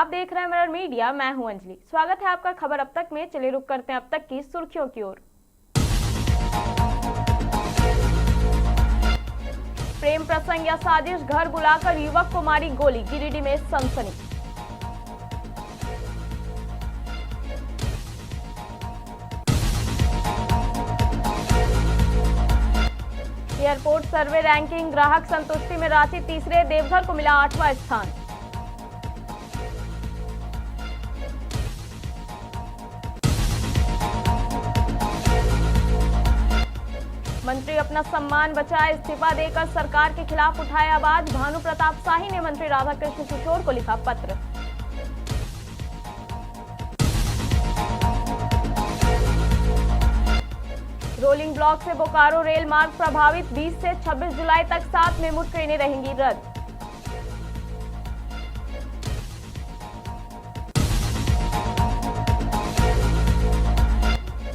आप देख रहे हैं मिरर मीडिया। मैं हूं अंजलि। स्वागत है आपका खबर अब तक में। चलिए रुक करते हैं अब तक की सुर्खियों की ओर। प्रेम प्रसंग या साजिश, घर बुलाकर युवक को मारी गोली, गिरिडीह में सनसनी। एयरपोर्ट सर्वे रैंकिंग, ग्राहक संतुष्टि में रांची तीसरे, देवघर को मिला 8वां स्थान। मंत्री अपना सम्मान बचाए, इस्तीफा देकर सरकार के खिलाफ उठाए आवाज। भानु प्रताप शाही ने मंत्री राधाकृष्ण किशोर को लिखा पत्र। रोलिंग ब्लॉक से बोकारो रेल मार्ग प्रभावित, 20 से 26 जुलाई तक 7 मेमू ट्रेनें रहेंगी रद्द।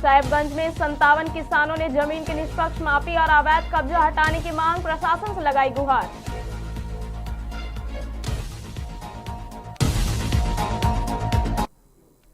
साहेबगंज में 57 किसानों ने जमीन की निष्पक्ष मापी और अवैध कब्जा हटाने की मांग, प्रशासन से लगाई गुहार।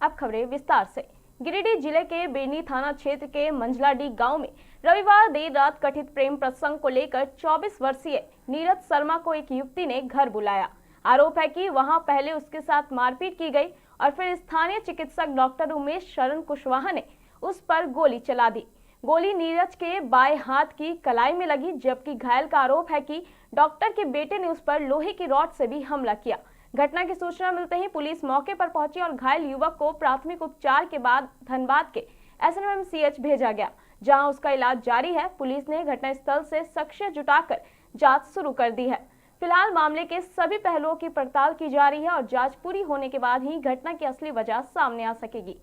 अब खबरें विस्तार से। गिरिडीह जिले के बेनी थाना क्षेत्र के मंझलाडीह गांव में रविवार देर रात कथित प्रेम प्रसंग को लेकर 24 वर्षीय नीरज शर्मा को एक युवती ने घर बुलाया। आरोप है कि वहां पहले उसके साथ मारपीट की गई और फिर स्थानीय चिकित्सक डॉक्टर उमेश शरण कुशवाहा ने उस पर गोली चला दी। गोली नीरज के बाएं हाथ की कलाई में लगी, जबकि घायल का आरोप है कि डॉक्टर के बेटे ने उस पर लोहे की रॉड से भी हमला किया। घटना की सूचना मिलते ही पुलिस मौके पर पहुंची और घायल युवक को प्राथमिक उपचार के बाद धनबाद के SNMCH भेजा गया, जहां उसका इलाज जारी है। पुलिस ने घटनास्थल से साक्ष्य जुटाकर जांच शुरू कर दी है। फिलहाल मामले के सभी पहलुओं की पड़ताल की जा रही है और जांच पूरी होने के बाद ही घटना की असली वजह सामने आ सकेगी।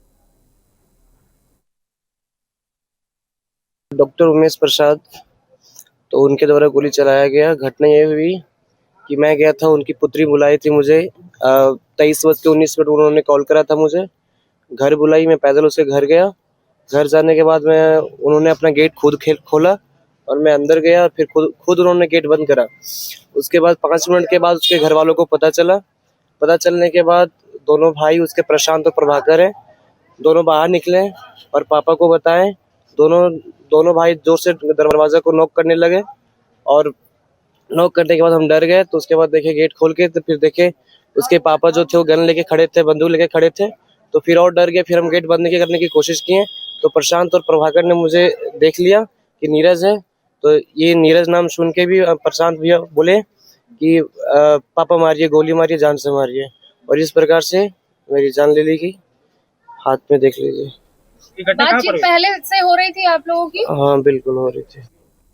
डॉक्टर उमेश प्रसाद, तो उनके द्वारा गोली चलाया गया। घटना ये हुई कि मैं गया था, उनकी पुत्री बुलाई थी मुझे 23:19 उन्होंने कॉल करा था मुझे, घर बुलाई। मैं पैदल उसके घर गया। घर जाने के बाद मैं उन्होंने अपना गेट खुद खोला और मैं अंदर गया, फिर खुद उन्होंने गेट बंद करा। उसके बाद 5 मिनट के बाद उसके घर वालों को पता चला। पता चलने के बाद दोनों भाई उसके प्रशांत और प्रभाकर है, दोनों बाहर निकले और पापा को बताएं। दोनों भाई जोर से दरवाजा को नॉक करने लगे और नॉक करने के बाद हम डर गए। तो उसके बाद देखे गेट खोल के, तो फिर देखे उसके पापा जो थे वो गन लेके खड़े थे, बंदूक लेके खड़े थे। तो फिर और डर गए। फिर हम गेट बंद करने की कोशिश किए तो प्रशांत और प्रभाकर ने मुझे देख लिया कि नीरज है। तो ये नीरज नाम सुन के भी प्रशांत भैया बोले कि पापा मारिए, गोली मारिए, जान से मारिए, और इस प्रकार से मेरी जान ले ली गई। हाथ में देख लीजिए। बातचीत पहले से हो रही थी आप लोगों की? हाँ बिल्कुल हो रही थी।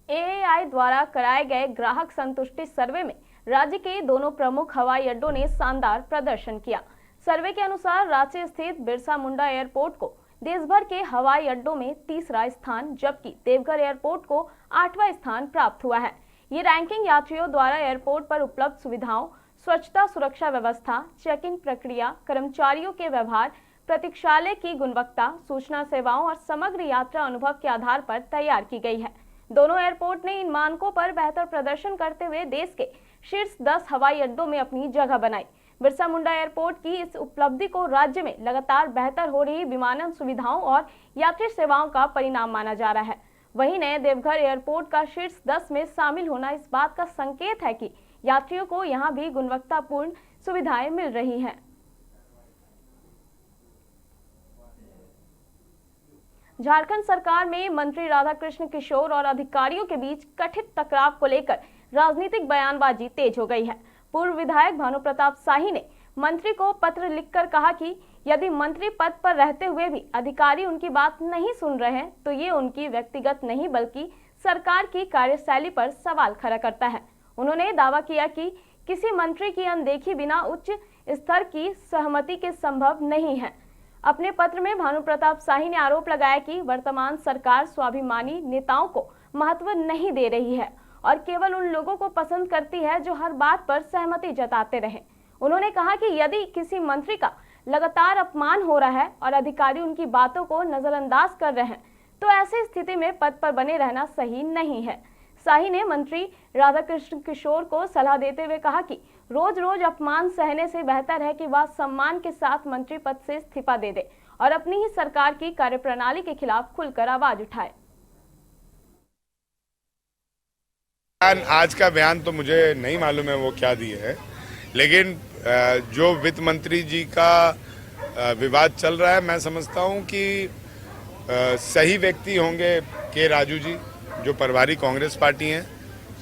AAI द्वारा कराए गए ग्राहक संतुष्टि सर्वे में राज्य के दोनों प्रमुख हवाई अड्डों ने शानदार प्रदर्शन किया। सर्वे के अनुसार रांची स्थित बिरसा मुंडा एयरपोर्ट को देश भर के हवाई अड्डों में तीसरा स्थान, जबकि देवघर एयरपोर्ट को 8वां स्थान प्राप्त हुआ है। ये रैंकिंग यात्रियों द्वारा एयरपोर्ट पर उपलब्ध सुविधाओं, स्वच्छता सुरक्षा व्यवस्था, चेक इन प्रक्रिया, कर्मचारियों के व्यवहार, प्रतीक्षालय की गुणवत्ता, सूचना सेवाओं और समग्र यात्रा अनुभव के आधार पर तैयार की गई है। दोनों एयरपोर्ट ने इन मानकों पर बेहतर प्रदर्शन करते हुए देश के शीर्ष 10 हवाई अड्डों में अपनी जगह बनाई। बिरसा मुंडा एयरपोर्ट की इस उपलब्धि को राज्य में लगातार बेहतर हो रही विमानन सुविधाओं और यात्री सेवाओं का परिणाम माना जा रहा है। वहीं नए देवघर एयरपोर्ट का शीर्ष 10 में शामिल होना इस बात का संकेत है कि यात्रियों को यहाँ भी गुणवत्तापूर्ण सुविधाएं मिल रही हैं। झारखंड सरकार में मंत्री राधाकृष्ण किशोर और अधिकारियों के बीच कथित टकराव को लेकर राजनीतिक बयानबाजी तेज हो गई है। पूर्व विधायक भानु प्रताप शाही ने मंत्री को पत्र लिखकर कहा कि यदि मंत्री पद पर रहते हुए भी अधिकारी उनकी बात नहीं सुन रहे हैं तो ये उनकी व्यक्तिगत नहीं बल्कि सरकार की कार्यशैली पर सवाल खड़ा करता है। उन्होंने दावा किया कि किसी मंत्री की अनदेखी बिना उच्च स्तर की सहमति के संभव नहीं है। अपने पत्र में भानु प्रताप शाही ने आरोप लगाया कि वर्तमान सरकार स्वाभिमानी नेताओं को महत्व नहीं दे रही है और केवल उन लोगों को पसंद करती है जो हर बात पर सहमति जताते रहे। उन्होंने कहा कि यदि किसी मंत्री का लगातार अपमान हो रहा है और अधिकारी उनकी बातों को नजरअंदाज कर रहे हैं तो ऐसी स्थिति में पद पर बने रहना सही नहीं है। शाही ने मंत्री राधाकृष्ण किशोर को सलाह देते हुए कहा कि रोज रोज अपमान सहने से बेहतर है कि वह सम्मान के साथ मंत्री पद से इस्तीफा दे दे और अपनी ही सरकार की कार्यप्रणाली के खिलाफ खुलकर आवाज उठाए। आज का बयान तो मुझे नहीं मालूम है वो क्या दिए है, लेकिन जो वित्त मंत्री जी का विवाद चल रहा है, मैं समझता हूं कि सही व्यक्ति होंगे के राजू जी, जो प्रभारी कांग्रेस पार्टी हैं,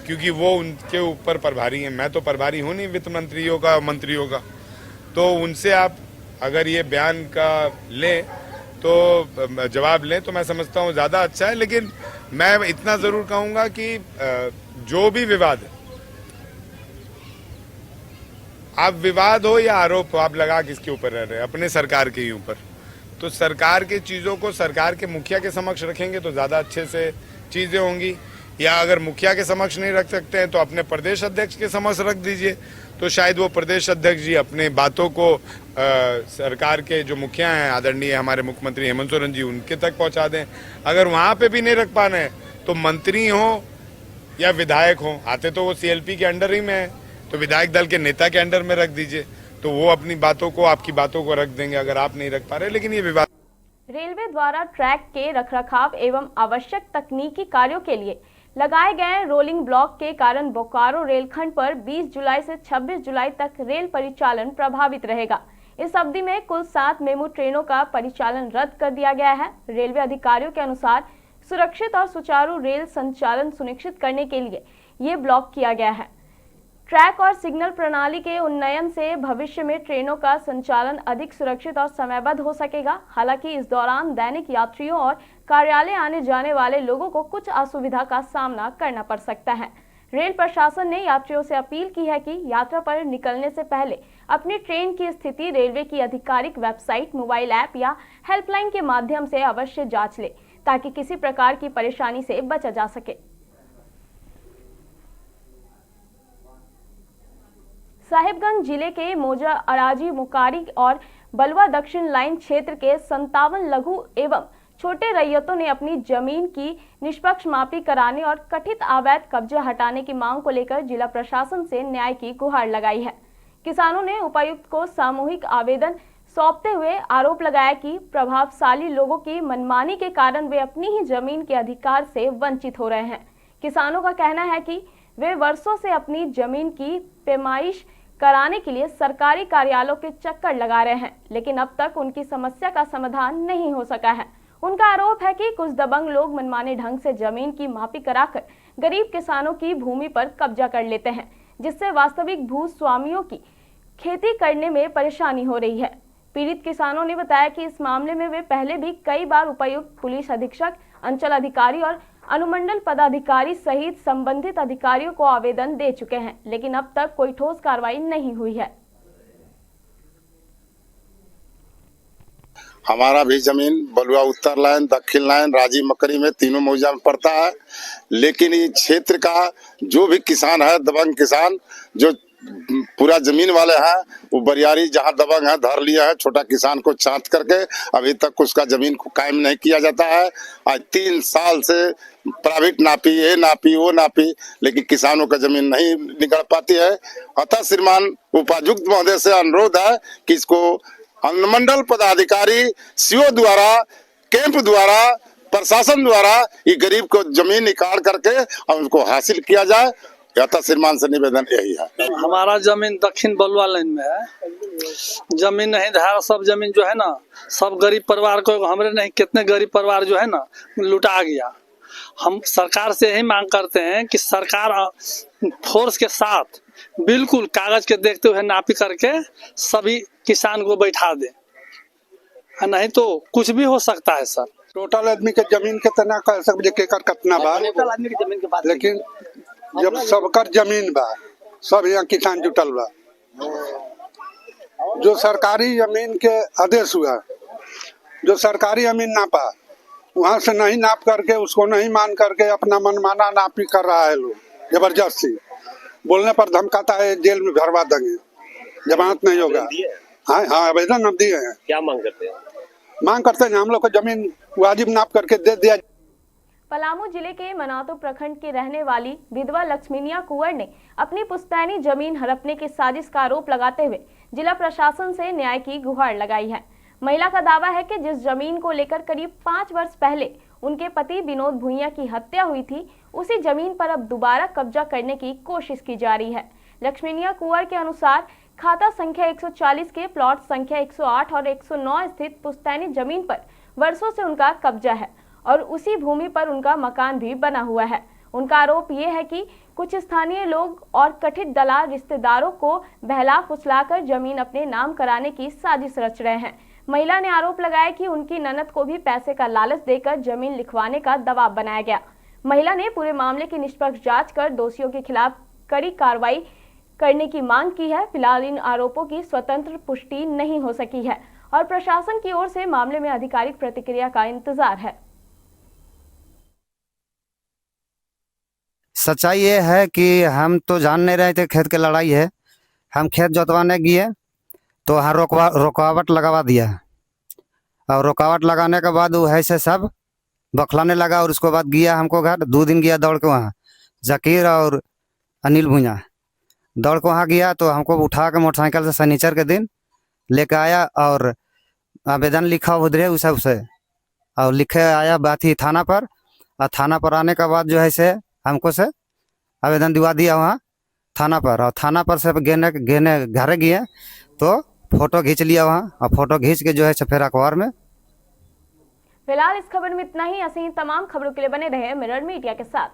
क्योंकि वो उनके ऊपर प्रभारी हैं। मैं तो प्रभारी हूं नहीं वित्त मंत्रियों का, मंत्रियों का। तो उनसे आप अगर ये बयान का लें तो जवाब लें तो मैं समझता हूं ज़्यादा अच्छा है। लेकिन मैं इतना ज़रूर कहूँगा कि जो भी विवाद है, आप विवाद हो या आरोप हो, आप लगा किसके ऊपर रह रहे हैं? अपने सरकार के ही ऊपर। तो सरकार के चीज़ों को सरकार के मुखिया के समक्ष रखेंगे तो ज़्यादा अच्छे से चीज़ें होंगी, या अगर मुखिया के समक्ष नहीं रख सकते हैं तो अपने प्रदेश अध्यक्ष के समक्ष रख दीजिए, तो शायद वो प्रदेश अध्यक्ष जी अपने बातों को सरकार के जो मुखिया हैं, आदरणीय हमारे मुख्यमंत्री हेमंत सोरेन जी, उनके तक पहुंचा दें। अगर वहां पे भी नहीं रख पाना है तो मंत्री हो या विधायक हो, आते तो वो सीएलपी के अंडर ही में है, तो विधायक दल के नेता के अंडर में रख दीजिए, तो वो अपनी बातों को, आपकी बातों को रख देंगे अगर आप नहीं रख पा रहे। लेकिन ये विवाद रेलवे द्वारा ट्रैक के रखरखाव एवं आवश्यक तकनीकी कार्यों के लिए लगाए गए रोलिंग ब्लॉक के कारण बोकारो रेलखंड पर 20 जुलाई से 26 जुलाई तक रेल परिचालन प्रभावित रहेगा। इस अवधि में कुल 7 मेमू ट्रेनों का परिचालन रद्द कर दिया गया है। रेलवे अधिकारियों के अनुसार सुरक्षित और सुचारू रेल संचालन सुनिश्चित करने के लिए ये ब्लॉक किया गया है। ट्रैक और सिग्नल प्रणाली के उन्नयन से भविष्य में ट्रेनों का संचालन अधिक सुरक्षित और समयबद्ध हो सकेगा। हालांकि इस दौरान दैनिक यात्रियों और कार्यालय आने जाने वाले लोगों को कुछ असुविधा का सामना करना पड़ सकता है। रेल प्रशासन ने यात्रियों से अपील की है कि यात्रा पर निकलने से पहले अपनी ट्रेन की स्थिति रेलवे की आधिकारिक वेबसाइट, मोबाइल ऐप या हेल्पलाइन के माध्यम से अवश्य जांच ले, ताकि किसी प्रकार की परेशानी से बचा जा सके। साहिबगंज जिले के मोजा, अराजी, मुकारी और बलवा दक्षिण लाइन क्षेत्र के 57 लघु एवं छोटे रैयतों ने अपनी जमीन की निष्पक्ष मापी कराने और कथित अवैध कब्जा हटाने की मांग को लेकर जिला प्रशासन से न्याय की गुहार लगाई है। किसानों ने उपायुक्त को सामूहिक आवेदन सौंपते हुए आरोप लगाया कि प्रभावशाली लोगों की मनमानी के कारण वे अपनी ही जमीन के अधिकार से वंचित हो रहे हैं। किसानों का कहना है कि वे वर्षों से अपनी जमीन की पैमाइश कराने के लिए सरकारी कार्यालयों के चक्कर लगा रहे हैं, लेकिन अब तक उनकी समस्या का समाधान नहीं हो सका है। उनका आरोप है कि कुछ दबंग लोग मनमाने ढंग से जमीन की मापी कराकर गरीब किसानों की भूमि पर कब्जा कर लेते हैं, जिससे वास्तविक भूस्वामियों की खेती करने में परेशानी हो रही है। पीड़ित किसानों ने बताया कि इस मामले में वे पहले भी कई बार उपायुक्त, पुलिस अधीक्षक, अंचल अधिकारी और अनुमंडल पदाधिकारी सहित संबंधित अधिकारियों को आवेदन दे चुके हैं, लेकिन अब तक कोई ठोस कार्रवाई नहीं हुई है। हमारा भी जमीन बलुआ उत्तर लाइन, दक्षिण लाइन, राजी मकरी में तीनों मौजा में पड़ता है, लेकिन इस क्षेत्र का जो भी किसान है, दबंग किसान जो पूरा जमीन वाले हैं, वो बरियारी जहां दबंग है धर लिया है, छोटा किसान को छांट करके अभी तक उसका जमीन को कायम नहीं किया जाता है। आज 3 साल से प्राइवेट नापी, ये नापी, वो नापी, लेकिन किसानों का जमीन नहीं निकल पाती है। अतः श्रीमान उपायुक्त महोदय से अनुरोध है कि इसको अनुमंडल पदाधिकारी, सीओ द्वारा, कैंप द्वारा, प्रशासन द्वारा ये गरीब को जमीन निकाल करके और उनको हासिल किया जाए। यथा श्रीमान से निवेदन यही है। हमारा जमीन दक्षिण बलुआ लाइन में है, जमीन नहीं धारा, सब जमीन जो है ना, सब गरीब परिवार को, हमारे नहीं कितने गरीब परिवार जो है ना लुटा गया। हम सरकार से यही मांग करते हैं कि सरकार फोर्स के साथ बिल्कुल कागज के देखते हुए नापी करके सभी किसान को बैठा दे, नहीं तो कुछ भी हो सकता है सर। टोटल आदमी के जमीन के तना कर सकते कितना बा, लेकिन जब सबकर जमीन बा, सब यहाँ किसान जुटल बा। जो सरकारी जमीन के आदेश हुआ, जो सरकारी जमीन नापा, वहां से नहीं नाप करके, उसको नहीं मान करके अपना मनमाना नापी कर रहा है लोग जबरदस्ती। बोलने पर धमकाता है जेल में भरवा देंगे, जमानत नहीं होगा। हाँ हाँ, आवेदन हम दिए हैं। क्या मांग करते हैं? मांग करते हैं हम लोग को जमीन वाजिब नाप करके दे दिया। पलामू जिले के मनातू प्रखंड की रहने वाली विधवा लक्ष्मीनिया कुंवर ने अपनी पुश्तैनी जमीन हड़पने की साजिश का आरोप लगाते हुए जिला प्रशासन से न्याय की गुहार लगाई है। महिला का दावा है कि जिस जमीन को लेकर करीब 5 वर्ष पहले उनके पति विनोद भुइयां की हत्या हुई थी, उसी जमीन पर अब दोबारा कब्जा करने की कोशिश की जा रही है। लक्ष्मीनिया कुंवर के अनुसार खाता संख्या 140 के प्लॉट संख्या 108 और 109 स्थित पुश्तैनी जमीन पर वर्षों से उनका कब्जा है और उसी भूमि पर उनका मकान भी बना हुआ है। उनका आरोप ये है कि कुछ स्थानीय लोग और कथित दलाल रिश्तेदारों को बहला फुसलाकर जमीन अपने नाम कराने की साजिश रच रहे हैं। महिला ने आरोप लगाया कि उनकी ननद को भी पैसे का लालच देकर जमीन लिखवाने का दबाव बनाया गया। महिला ने पूरे मामले की निष्पक्ष जांच कर दोषियों के खिलाफ कड़ी कार्रवाई करने की मांग की है। फिलहाल इन आरोपों की स्वतंत्र पुष्टि नहीं हो सकी है और प्रशासन की ओर से मामले में आधिकारिक प्रतिक्रिया का इंतजार है। सच्चाई ये है कि हम तो जान नहीं रहे थे खेत की लड़ाई है। हम खेत जोतवाने गए तो वहाँ रुकावट लगवा दिया और रुकावट लगाने के बाद वो ऐसे सब बखलाने लगा और उसके बाद गया हमको घर 2 दिन गया दौड़ के वहाँ जकीर और अनिल भुइयां दौड़ के वहाँ गया तो हमको उठा के मोटरसाइकिल से शनिचर के दिन लेके आया और आवेदन लिखा उधरे उस सब से और लिखे आया बात ही थाना पर और थाना पर आने के बाद जो है से हमको से आवेदन दिवा दिया वहाँ थाना पर और थाना पर से गेने घर गए तो फोटो खींच लिया वहाँ और फोटो खींच के जो है फिर अखबार में। फिलहाल इस खबर में इतना ही। ऐसे ही तमाम खबरों के लिए बने रहे मिरर मीडिया के साथ।